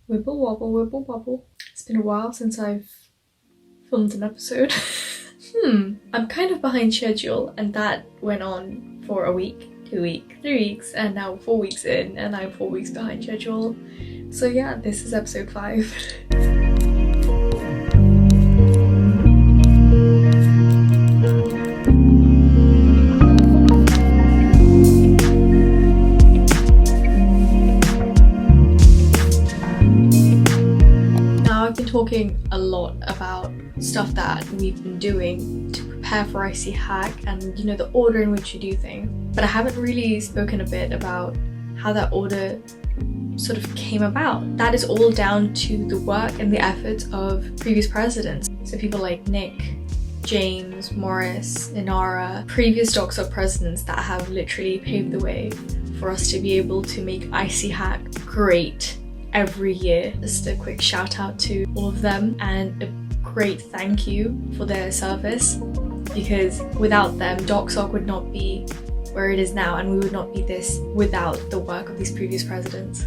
Wibble wobble, wibble wobble. It's been a while since I've filmed an episode. I'm kind of behind schedule, and that went on for a week, 2 weeks, 3 weeks, and now 4 weeks in, and I'm 4 weeks behind schedule. So yeah, this is episode 5. Talking a lot about stuff that we've been doing to prepare for IC Hack and the order in which you do things, but I haven't really spoken a bit about how that order sort of came about. That is all down to the work and the efforts of previous presidents, so people like Nick, James, Morris, Inara, previous DocSoc presidents that have literally paved the way for us to be able to make IC Hack great every year. Just a quick shout out to all of them and a great thank you for their service, because without them DocSoc would not be where it is now, and we would not be this without the work of these previous presidents.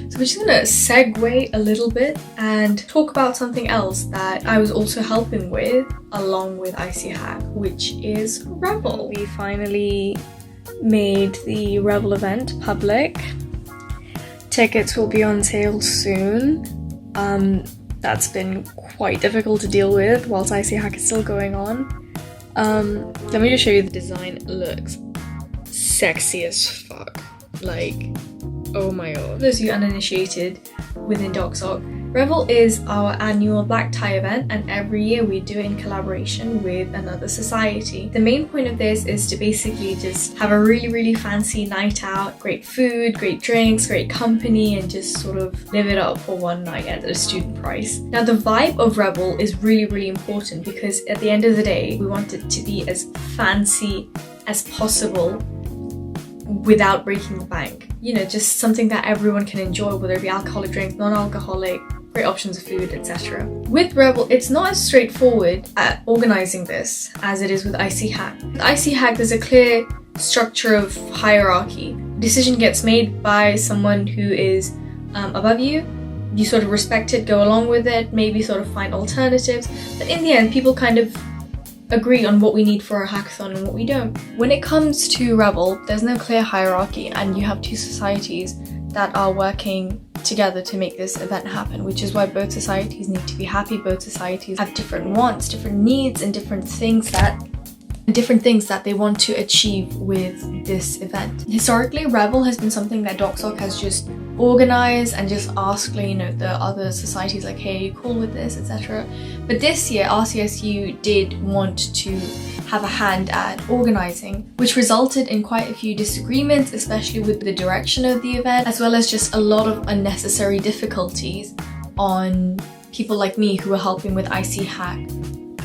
So we're just gonna segue a little bit and talk about something else that I was also helping with along with IC Hack, which is Revel. We finally made the Revel event public. Tickets will be on sale soon. That's been quite difficult to deal with whilst IC Hack is still going on. Let me just show you the design. It looks sexy as fuck. Like, oh my god. For those of you uninitiated within DocSoc, Revel is our annual black tie event, and every year we do it in collaboration with another society. The main point of this is to basically just have a really fancy night out, great food, great drinks, great company, and just sort of live it up for one night at a student price. Now the vibe of Revel is really important, because at the end of the day we want it to be as fancy as possible without breaking the bank. Just something that everyone can enjoy, whether it be alcoholic drinks, non-alcoholic, great options of food, etc. With Revel, it's not as straightforward at organizing this as it is with IC Hack. With IC Hack, there's a clear structure of hierarchy. Decision gets made by someone who is above you. You sort of respect it, go along with it, maybe sort of find alternatives, but in the end, people kind of agree on what we need for a hackathon and what we don't. When it comes to Revel, there's no clear hierarchy, and you have two societies that are working together to make this event happen, which is why both societies need to be happy. Both societies have different wants, different needs, and different things that they want to achieve with this event. Historically, Revel has been something that DocSoc has just organized and just asked the other societies like, hey, are you cool with this, etc. But this year RCSU did want to have a hand at organizing, which resulted in quite a few disagreements, especially with the direction of the event, as well as just a lot of unnecessary difficulties on people like me who were helping with IC Hack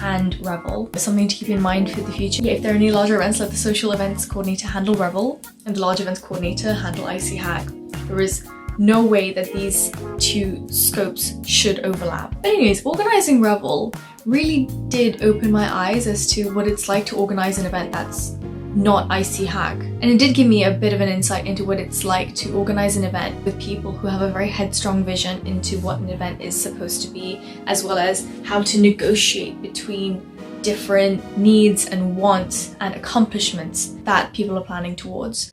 and Revel. Something to keep in mind for the future. If there are any larger events, let the social events coordinator handle Revel and the large events coordinator handle IC Hack. There is no way that these two scopes should overlap. But anyways, organizing Revel really did open my eyes as to what it's like to organize an event that's not IC Hack. And it did give me a bit of an insight into what it's like to organize an event with people who have a very headstrong vision into what an event is supposed to be, as well as how to negotiate between different needs and wants and accomplishments that people are planning towards.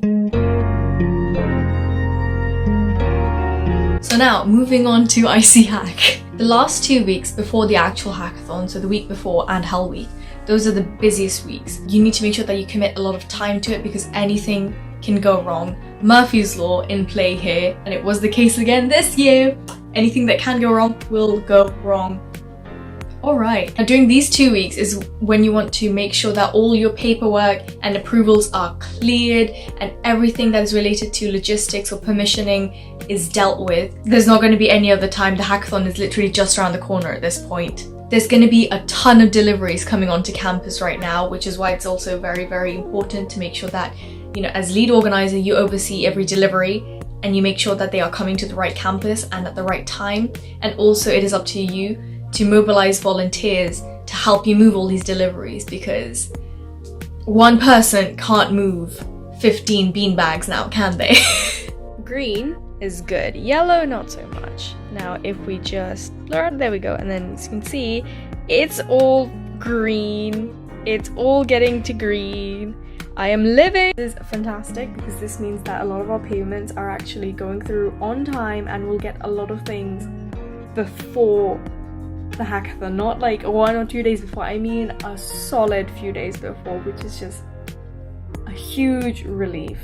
So now, moving on to IC Hack. The last 2 weeks before the actual hackathon, so the week before and Hell Week, those are the busiest weeks. You need to make sure that you commit a lot of time to it, because anything can go wrong. Murphy's Law in play here, and it was the case again this year. Anything that can go wrong will go wrong. Alright, now during these 2 weeks is when you want to make sure that all your paperwork and approvals are cleared and everything that is related to logistics or permissioning is dealt with. There's not going to be any other time. The hackathon is literally just around the corner at this point. There's going to be a ton of deliveries coming onto campus right now, which is why it's also very important to make sure that, as lead organizer, you oversee every delivery and you make sure that they are coming to the right campus and at the right time. And also it is up to you to mobilize volunteers to help you move all these deliveries, because one person can't move 15 bean bags now, can they? Green is good, yellow not so much. Now if we just blur out, there we go, and then as you can see, it's all green. It's all getting to green. I am living. This is fantastic because this means that a lot of our payments are actually going through on time and we'll get a lot of things before the hackathon, not like 1 or 2 days before. I mean a solid few days before, which is just a huge relief.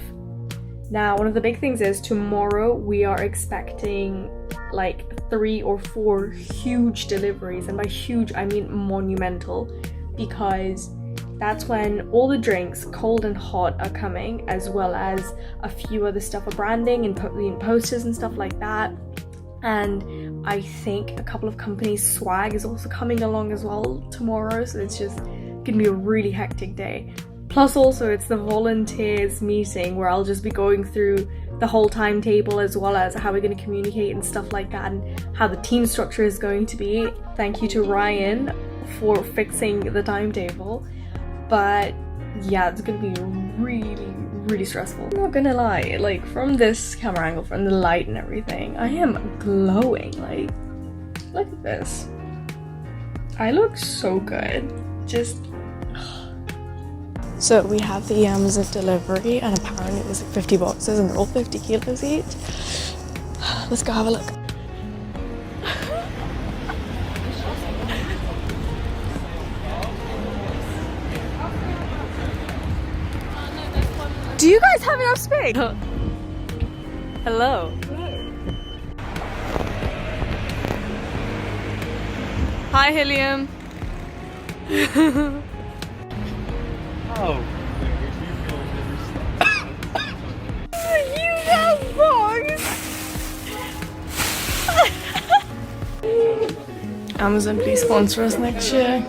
Now, one of the big things is tomorrow we are expecting like 3 or 4 huge deliveries, and by huge I mean monumental, because that's when all the drinks, cold and hot, are coming, as well as a few other stuff for branding and posters and stuff like that. And I think a couple of companies' swag is also coming along as well tomorrow, so it's just gonna be a really hectic day. Plus also it's the volunteers meeting where I'll just be going through the whole timetable as well as how we're going to communicate and stuff like that, and how the team structure is going to be. Thank you to Ryan for fixing the timetable. But yeah, it's gonna be really stressful. I'm not gonna lie, like from this camera angle, from the light and everything, I am glowing. Like, look at this. I look so good. Just so we have the Amazon delivery, and apparently it was like 50 boxes and they're all 50 kilos each. Let's go have a look. Do you guys have enough space? Hello. Hi, Helium. Oh. You have box. Amazon, please sponsor us next year.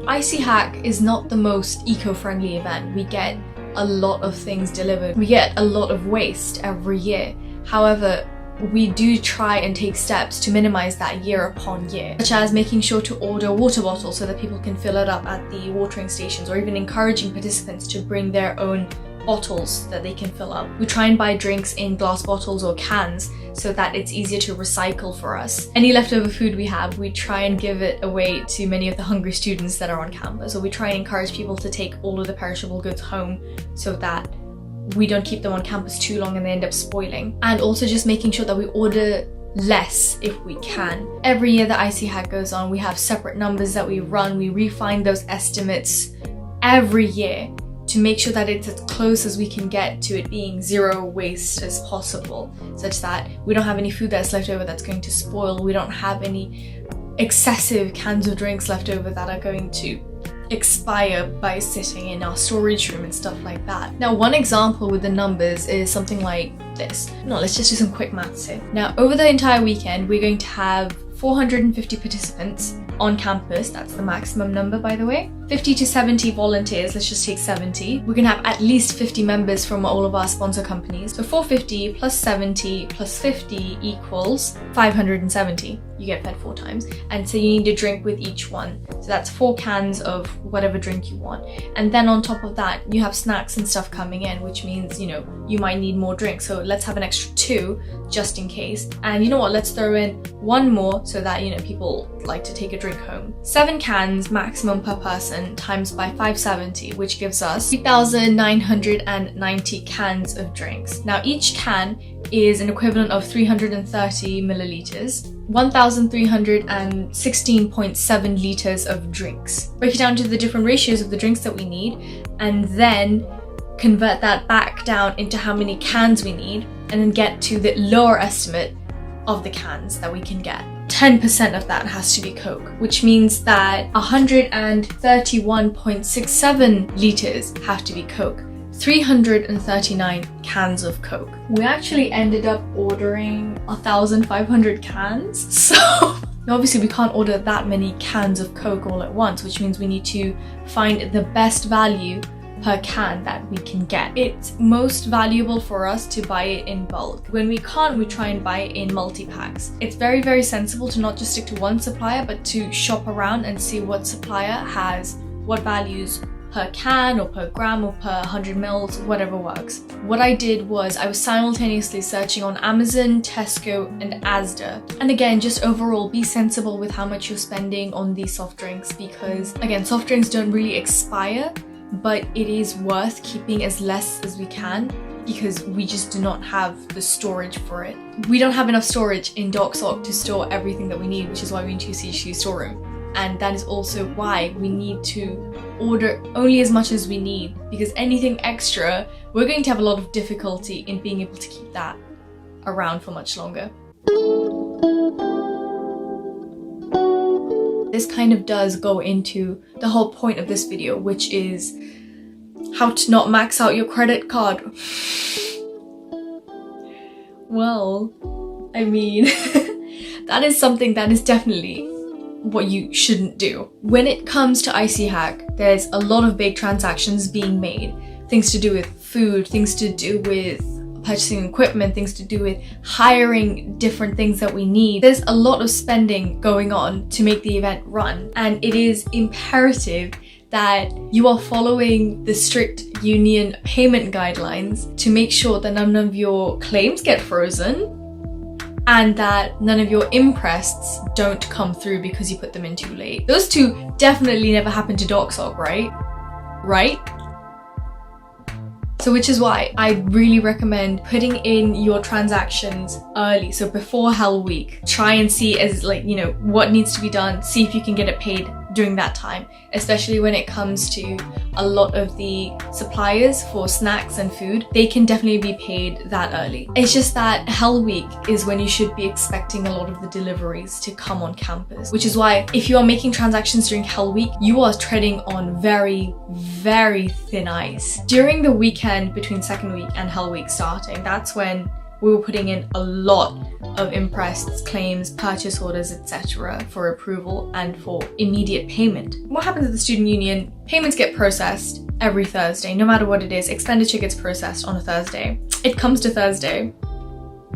Icy Hack is not the most eco-friendly event. We get a lot of things delivered. We get a lot of waste every year. However, we do try and take steps to minimize that year upon year, such as making sure to order water bottles so that people can fill it up at the watering stations, or even encouraging participants to bring their own bottles that they can fill up. We try and buy drinks in glass bottles or cans so that it's easier to recycle for us. Any leftover food we have, we try and give it away to many of the hungry students that are on campus, or we try and encourage people to take all of the perishable goods home so that we don't keep them on campus too long and they end up spoiling. And also just making sure that we order less if we can. Every year the Icy Hack goes on, we have separate numbers that we run. We refine those estimates every year to make sure that it's as close as we can get to it being zero waste as possible, such that we don't have any food that's left over that's going to spoil. We don't have any excessive cans of drinks left over that are going to expire by sitting in our storage room and stuff like that. Now, one example with the numbers is something like this. No, let's just do some quick maths here. Now, over the entire weekend, we're going to have 450 participants on campus. That's the maximum number, by the way. 50 to 70 volunteers, let's just take 70. We're gonna have at least 50 members from all of our sponsor companies. So 450 plus 70 plus 50 equals 570. You get fed 4 times. And so you need a drink with each one. So that's 4 cans of whatever drink you want. And then on top of that, you have snacks and stuff coming in, which means, you know, you might need more drinks. So let's have an extra 2 just in case. And you know what, let's throw in 1 more so that, you know, people like to take a drink home. 7 cans maximum per person times by 570, which gives us 3,990 cans of drinks. Now each can is an equivalent of 330 milliliters, 1,316.7 liters of drinks. Break it down to the different ratios of the drinks that we need, and then convert that back down into how many cans we need, and then get to the lower estimate of the cans that we can get. 10% of that has to be Coke, which means that 131.67 liters have to be Coke. 339 cans of Coke. We actually ended up ordering 1,500 cans, so obviously we can't order that many cans of Coke all at once, which means we need to find the best value per can that we can get. It's most valuable for us to buy it in bulk. When we can't, we try and buy it in multi-packs. It's very, very sensible to not just stick to one supplier, but to shop around and see what supplier has what values per can or per gram or per 100 mils, whatever works. What I did was I was simultaneously searching on Amazon, Tesco and Asda. And again, just overall be sensible with how much you're spending on these soft drinks, because again, soft drinks don't really expire, but it is worth keeping as less as we can because we just do not have the storage for it. We don't have enough storage in DocSoc to store everything that we need, which is why we need to use CHQ storeroom. And that is also why we need to order only as much as we need, because anything extra, we're going to have a lot of difficulty in being able to keep that around for much longer. This kind of does go into the whole point of this video, which is how to not max out your credit card. Well, I mean, that is something that is definitely what you shouldn't do. When it comes to Icy Hack, there's a lot of big transactions being made. Things to do with food, things to do with purchasing equipment, things to do with hiring different things that we need. There's a lot of spending going on to make the event run, and it is imperative that you are following the strict union payment guidelines to make sure that none of your claims get frozen and that none of your imprests don't come through because you put them in too late. Those two definitely never happened to DocSoc, right? Right? So which is why I really recommend putting in your transactions early, so before Hell Week. Try and see as what needs to be done, see if you can get it paid during that time, especially when it comes to a lot of the suppliers for snacks and food. They can definitely be paid that early. It's just that Hell Week is when you should be expecting a lot of the deliveries to come on campus, which is why if you are making transactions during Hell Week, you are treading on very, very thin ice. During the weekend between second week and Hell Week starting, that's when we were putting in a lot of imprests, claims, purchase orders, etc. for approval and for immediate payment. What happens at the student union? Payments get processed every Thursday, no matter what it is. Expenditure gets processed on a Thursday. It comes to Thursday.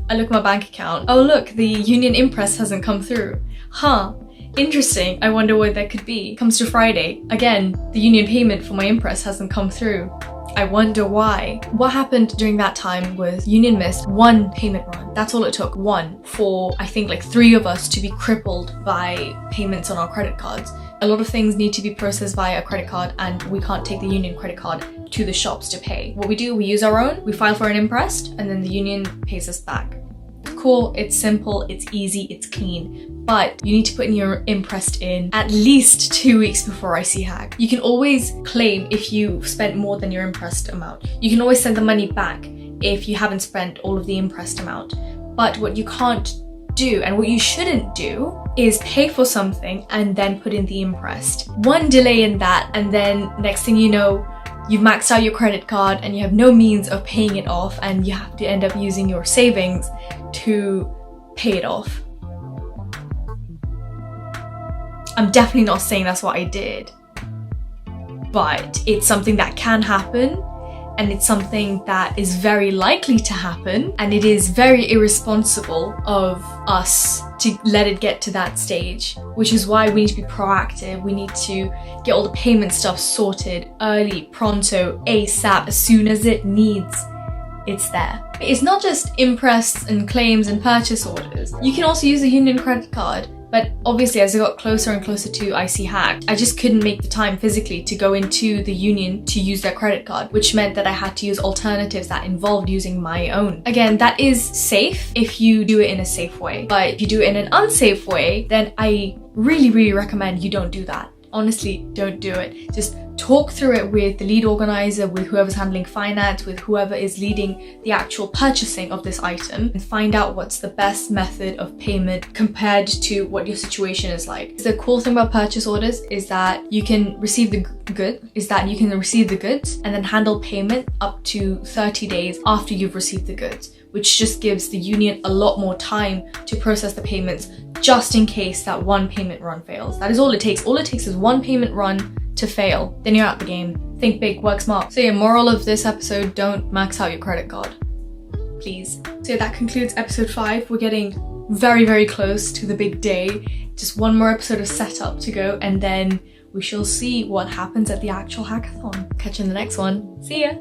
I look at my bank account. Oh look, the union imprest hasn't come through. Huh, interesting. I wonder what that could be. Comes to Friday. Again, the union payment for my imprest hasn't come through. I wonder why. What happened during that time was union missed one payment run. That's all it took, one, for I think like 3 of us to be crippled by payments on our credit cards. A lot of things need to be processed via a credit card and we can't take the union credit card to the shops to pay. What we do, we use our own, we file for an imprest, and then the union pays us back. Cool, it's simple, it's easy, it's clean, but you need to put in your imprest in at least 2 weeks before Icy Hack. You can always claim if you've spent more than your imprest amount. You can always send the money back if you haven't spent all of the imprest amount. But what you can't do and what you shouldn't do is pay for something and then put in the imprest. One delay in that, and then next thing you know, you've maxed out your credit card and you have no means of paying it off, and you have to end up using your savings to pay it off. I'm definitely not saying that's what I did, but it's something that can happen, and it's something that is very likely to happen, and it is very irresponsible of us to let it get to that stage, which is why we need to be proactive. We need to get all the payment stuff sorted early, pronto, ASAP, as soon as it needs. It's there. It's not just imprests and claims and purchase orders. You can also use a union credit card, but obviously as I got closer and closer to Icy Hack, I just couldn't make the time physically to go into the union to use their credit card, which meant that I had to use alternatives that involved using my own. Again, that is safe if you do it in a safe way, but if you do it in an unsafe way, then I really, really recommend you don't do that. Honestly, don't do it. Just talk through it with the lead organizer, with whoever's handling finance, with whoever is leading the actual purchasing of this item, and find out what's the best method of payment compared to what your situation is like. The cool thing about purchase orders is that you can receive the goods and then handle payment up to 30 days after you've received the goods, which just gives the union a lot more time to process the payments, just in case that one payment run fails. That is all it takes. All it takes is one payment run to fail, then you're out the game. Think big, work smart. So yeah, moral of this episode, don't max out your credit card, please. So yeah, that concludes episode 5. We're getting very, very close to the big day. Just one more episode of setup to go, and then we shall see what happens at the actual hackathon. Catch you in the next one. See ya!